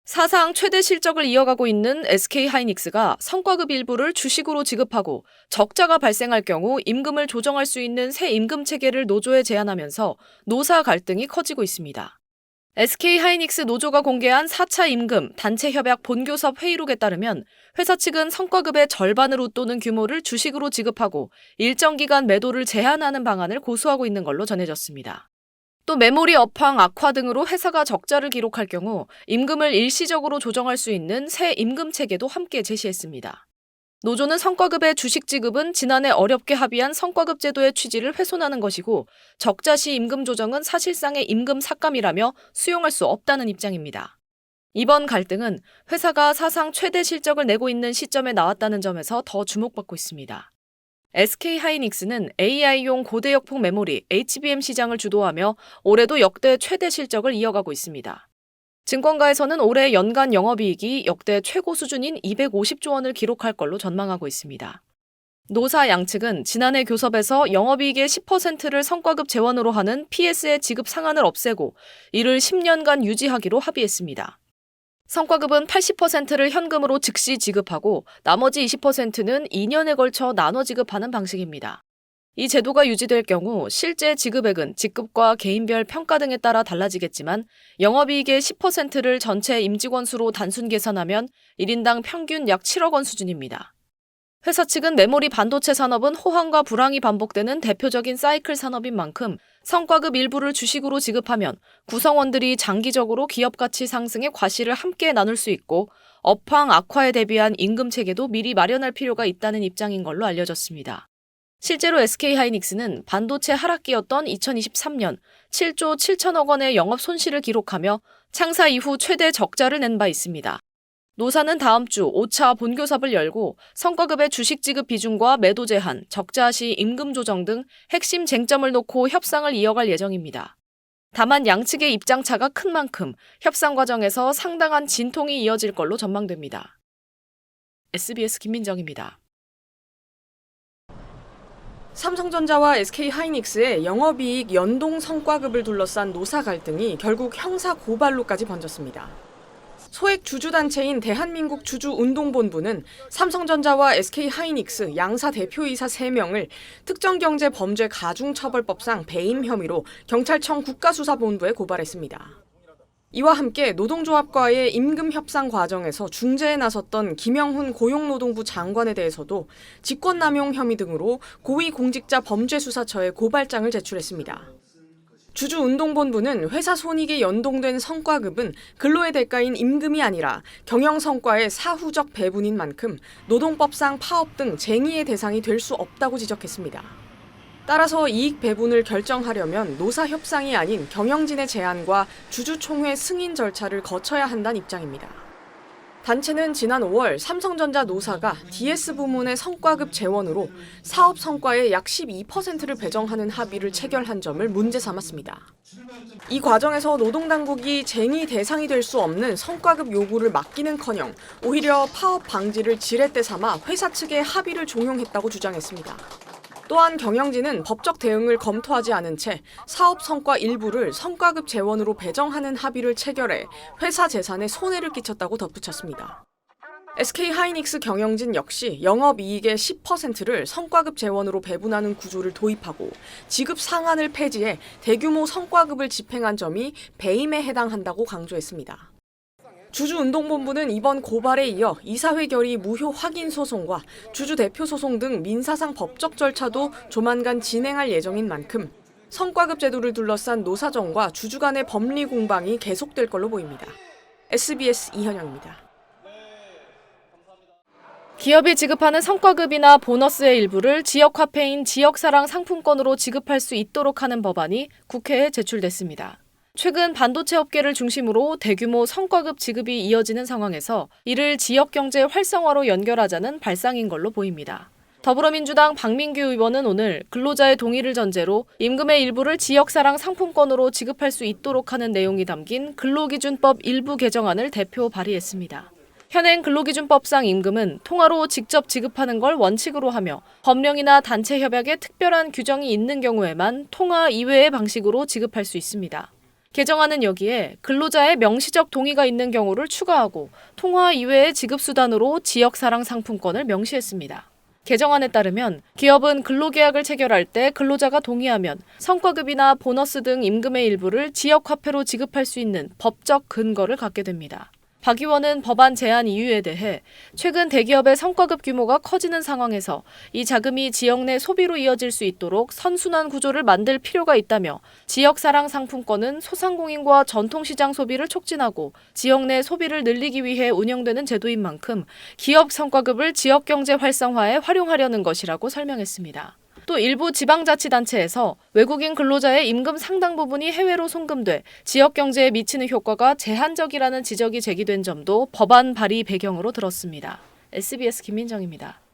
사상 최대 실적을 이어가고 있는 SK하이닉스가 성과급 일부를 주식으로 지급하고 적자가 발생할 경우 임금을 조정할 수 있는 새 임금 체계를 노조에 제안하면서 노사 갈등이 커지고 있습니다. SK하이닉스 노조가 공개한 4차 임금 단체 협약 본교섭 회의록에 따르면 회사 측은 성과급의 절반을 웃도는 규모를 주식으로 지급하고 일정 기간 매도를 제한하는 방안을 고수하고 있는 걸로 전해졌습니다. 또 메모리 업황 악화 등으로 회사가 적자를 기록할 경우 임금을 일시적으로 조정할 수 있는 새 임금 체계도 함께 제시했습니다. 노조는 성과급의 주식 지급은 지난해 어렵게 합의한 성과급 제도의 취지를 훼손하는 것이고 적자 시 임금 조정은 사실상의 임금 삭감이라며 수용할 수 없다는 입장입니다. 이번 갈등은 회사가 사상 최대 실적을 내고 있는 시점에 나왔다는 점에서 더 주목받고 있습니다. SK하이닉스는 AI용 고대역폭 메모리 HBM 시장을 주도하며 올해도 역대 최대 실적을 이어가고 있습니다. 증권가에서는 올해 연간 영업이익이 역대 최고 수준인 250조 원을 기록할 걸로 전망하고 있습니다. 노사 양측은 지난해 교섭에서 영업이익의 10%를 성과급 재원으로 하는 PS의 지급 상한을 없애고 이를 10년간 유지하기로 합의했습니다. 성과급은 80%를 현금으로 즉시 지급하고 나머지 20%는 2년에 걸쳐 나눠 지급하는 방식입니다. 이 제도가 유지될 경우 실제 지급액은 직급과 개인별 평가 등에 따라 달라지겠지만 영업이익의 10%를 전체 임직원 수로 단순 계산하면 1인당 평균 약 7억 원 수준입니다. 회사 측은 메모리 반도체 산업은 호황과 불황이 반복되는 대표적인 사이클 산업인 만큼 성과급 일부를 주식으로 지급하면 구성원들이 장기적으로 기업 가치 상승의 과실을 함께 나눌 수 있고 업황 악화에 대비한 임금 체계도 미리 마련할 필요가 있다는 입장인 걸로 알려졌습니다. 실제로 SK하이닉스는 반도체 하락기였던 2023년 7조 7천억 원의 영업 손실을 기록하며 창사 이후 최대 적자를 낸 바 있습니다. 노사는 다음 주 5차 본교섭을 열고 성과급의 주식 지급 비중과 매도 제한, 적자 시 임금 조정 등 핵심 쟁점을 놓고 협상을 이어갈 예정입니다. 다만 양측의 입장차가 큰 만큼 협상 과정에서 상당한 진통이 이어질 걸로 전망됩니다. SBS 김민정입니다. 삼성전자와 SK하이닉스의 영업이익 연동 성과급을 둘러싼 노사 갈등이 결국 형사 고발로까지 번졌습니다. 소액 주주단체인 대한민국 주주운동본부는 삼성전자와 SK하이닉스 양사 대표이사 3명을 특정경제범죄 가중처벌법상 배임 혐의로 경찰청 국가수사본부에 고발했습니다. 이와 함께 노동조합과의 임금 협상 과정에서 중재에 나섰던 김영훈 고용노동부 장관에 대해서도 직권남용 혐의 등으로 고위공직자 범죄수사처에 고발장을 제출했습니다. 주주운동본부는 회사 손익에 연동된 성과급은 근로의 대가인 임금이 아니라 경영성과의 사후적 배분인 만큼 노동법상 파업 등 쟁의의 대상이 될 수 없다고 지적했습니다. 따라서 이익 배분을 결정하려면 노사 협상이 아닌 경영진의 제안과 주주총회 승인 절차를 거쳐야 한다는 입장입니다. 단체는 지난 5월 삼성전자 노사가 DS 부문의 성과급 재원으로 사업 성과의 약 12%를 배정하는 합의를 체결한 점을 문제 삼았습니다. 이 과정에서 노동당국이 쟁의 대상이 될 수 없는 성과급 요구를 맡기는커녕 오히려 파업 방지를 지렛대 삼아 회사 측의 합의를 종용했다고 주장했습니다. 또한 경영진은 법적 대응을 검토하지 않은 채 사업 성과 일부를 성과급 재원으로 배정하는 합의를 체결해 회사 재산에 손해를 끼쳤다고 덧붙였습니다. SK하이닉스 경영진 역시 영업이익의 10%를 성과급 재원으로 배분하는 구조를 도입하고 지급 상한을 폐지해 대규모 성과급을 집행한 점이 배임에 해당한다고 강조했습니다. 주주운동본부는 이번 고발에 이어 이사회 결의 무효 확인 소송과 주주 대표 소송 등 민사상 법적 절차도 조만간 진행할 예정인 만큼 성과급 제도를 둘러싼 노사정과 주주 간의 법리 공방이 계속될 걸로 보입니다. SBS 이현영입니다. 기업이 지급하는 성과급이나 보너스의 일부를 지역화폐인 지역사랑 상품권으로 지급할 수 있도록 하는 법안이 국회에 제출됐습니다. 최근 반도체 업계를 중심으로 대규모 성과급 지급이 이어지는 상황에서 이를 지역경제 활성화로 연결하자는 발상인 걸로 보입니다. 더불어민주당 박민규 의원은 오늘 근로자의 동의를 전제로 임금의 일부를 지역사랑 상품권으로 지급할 수 있도록 하는 내용이 담긴 근로기준법 일부 개정안을 대표 발의했습니다. 현행 근로기준법상 임금은 통화로 직접 지급하는 걸 원칙으로 하며 법령이나 단체 협약에 특별한 규정이 있는 경우에만 통화 이외의 방식으로 지급할 수 있습니다. 개정안은 여기에 근로자의 명시적 동의가 있는 경우를 추가하고 통화 이외의 지급수단으로 지역사랑 상품권을 명시했습니다. 개정안에 따르면 기업은 근로계약을 체결할 때 근로자가 동의하면 성과급이나 보너스 등 임금의 일부를 지역화폐로 지급할 수 있는 법적 근거를 갖게 됩니다. 박 의원은 법안 제안 이유에 대해 최근 대기업의 성과급 규모가 커지는 상황에서 이 자금이 지역 내 소비로 이어질 수 있도록 선순환 구조를 만들 필요가 있다며 지역사랑 상품권은 소상공인과 전통시장 소비를 촉진하고 지역 내 소비를 늘리기 위해 운영되는 제도인 만큼 기업 성과급을 지역경제 활성화에 활용하려는 것이라고 설명했습니다. 또 일부 지방자치단체에서 외국인 근로자의 임금 상당 부분이 해외로 송금돼 지역 경제에 미치는 효과가 제한적이라는 지적이 제기된 점도 법안 발의 배경으로 들었습니다. SBS 김민정입니다.